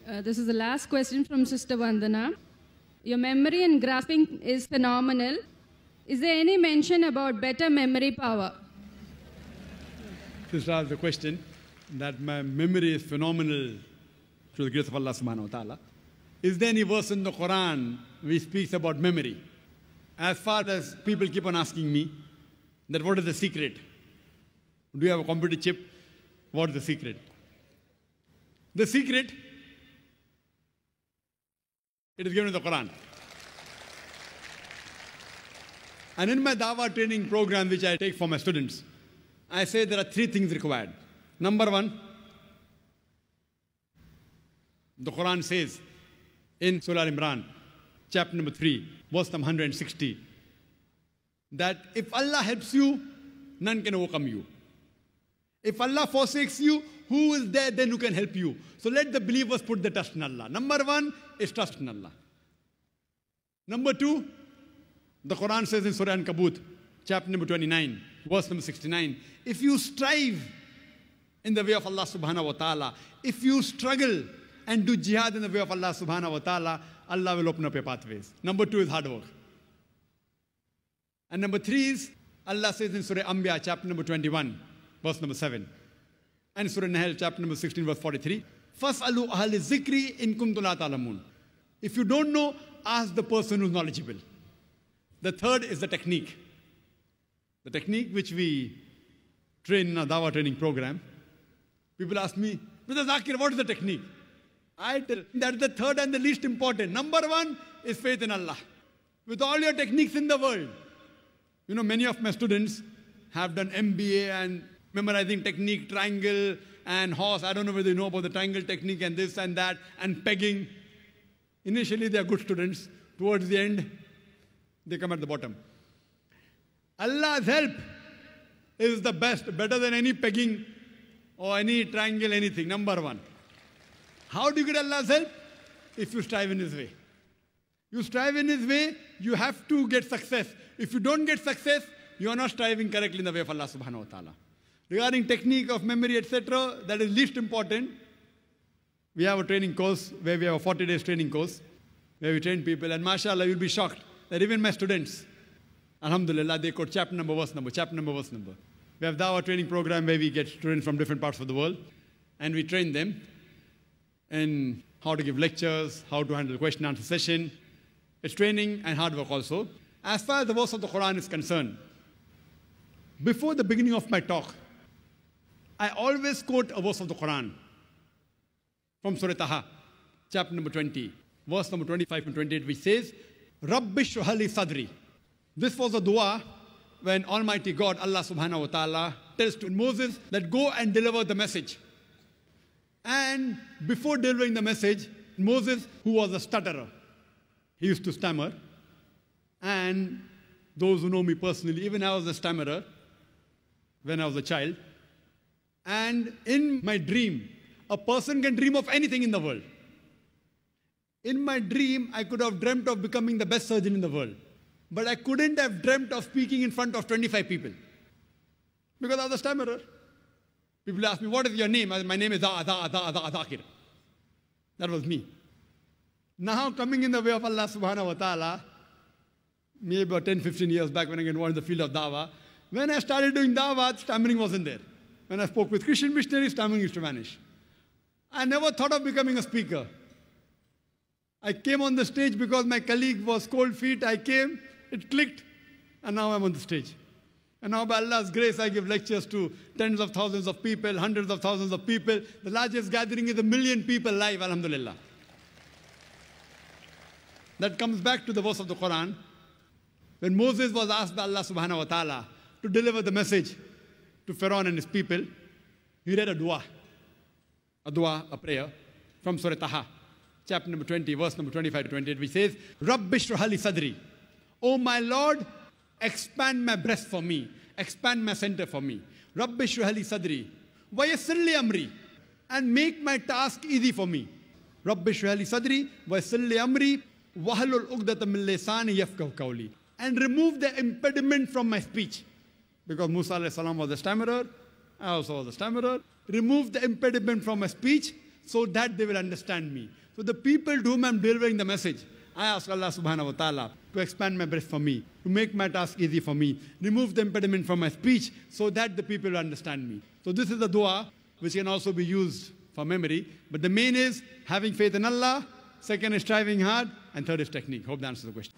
This is the last question from Sister Vandana. Your memory and grasping is phenomenal. Is there any mention about better memory power? Sister asked the question that my memory is phenomenal through the grace of Allah subhanahu wa ta'ala. Is there any verse in the Quran which speaks about memory? As far as people keep on asking me that what is the secret? Do you have a computer chip? What is the secret? The secret, it is given in the Quran. And in my Dawah training program, which I take for my students, I say there are 3 things required. Number 1, the Quran says in Surah Al-Imran, chapter number 3, verse number 160, that if Allah helps you, none can overcome you. If Allah forsakes you, who is there then who can help you? So let the believers put the trust in Allah. Number 1 is trust in Allah. Number 2, the Quran says in Surah An-Kabut, chapter number 29, verse number 69, if you strive in the way of Allah subhanahu wa ta'ala, if you struggle and do jihad in the way of Allah subhanahu wa ta'ala, Allah will open up your pathways. Number 2 is hard work. And number 3 is, Allah says in Surah Anbiya, chapter number 21, verse number 7. And Surah Nahl, chapter number 16, verse 43. فَاسْأَلُوا أَهْلِ الذِّكْرِ إِن كُنتُمْ لَا تَعْلَمُونَ. If you don't know, ask the person who's knowledgeable. The third is the technique. The technique which we train in our Dawah training program. People ask me, Mr. Zakir, what is the technique? I tell that's the third and the least important. Number 1 is faith in Allah. With all your techniques in the world. You know, many of my students have done MBA and memorizing technique, triangle and horse. I don't know whether you know about the triangle technique and this and that and pegging. Initially, they are good students. Towards the end, they come at the bottom. Allah's help is the best, better than any pegging or any triangle, anything. Number 1. How do you get Allah's help? If you strive in His way. You strive in His way, you have to get success. If you don't get success, you are not striving correctly in the way of Allah subhanahu wa ta'ala. Regarding technique of memory, etc., that is least important. We have a training course where we have a 40 days training course where we train people, and mashallah, you'll be shocked that even my students, alhamdulillah, they quote chapter number, verse number, chapter number, verse number. We have Dawah training program where we get students from different parts of the world and we train them in how to give lectures, how to handle question and answer session. It's training and hard work also. As far as the verse of the Quran is concerned, before the beginning of my talk, I always quote a verse of the Quran from Surah Taha, chapter number 20, verse number 25 and 28, which says, Rabbi shrah li sadri. This was a dua when Almighty God, Allah subhanahu wa ta'ala, tells to Moses that go and deliver the message. And before delivering the message, Moses, who was a stutterer, he used to stammer. And those who know me personally, even I was a stammerer when I was a child. And in my dream, a person can dream of anything in the world. In my dream, I could have dreamt of becoming the best surgeon in the world. But I couldn't have dreamt of speaking in front of 25 people. Because I was a stammerer. People ask me, what is your name? My name is Zakir. That was me. Now coming in the way of Allah subhanahu wa ta'ala, maybe about 10, 15 years back when I got involved in the field of Dawah, when I started doing Dawah, stammering wasn't there. When I spoke with Christian missionaries, stammering used to vanish. I never thought of becoming a speaker. I came on the stage because my colleague was cold feet. I came, it clicked, and now I'm on the stage. And now by Allah's grace, I give lectures to tens of thousands of people, hundreds of thousands of people. The largest gathering is 1 million people live, alhamdulillah. That comes back to the verse of the Quran. When Moses was asked by Allah subhanahu wa ta'ala to deliver the message to Pharaoh and his people, he read a dua, a prayer from Surah Taha, chapter number 20, verse number 25 to 28, which says, Rabbi shrah li sadri. Oh my Lord, expand my breast for me, expand my center for me. Rabbi shrah li sadri, wa yassir li amri, and make my task easy for me. Rabbi shrah li sadri, wa yassir li amri, wahlul uqdatam min lisani yafqahu qawli. And remove the impediment from my speech. Because Musa alayhi salam was a stammerer, I also was a stammerer. Remove the impediment from my speech so that they will understand me. So the people to whom I'm delivering the message, I ask Allah subhanahu wa ta'ala to expand my breast for me, to make my task easy for me, remove the impediment from my speech so that the people will understand me. So this is the dua which can also be used for memory. But the main is having faith in Allah, second is striving hard, and third is technique. Hope that answers the question.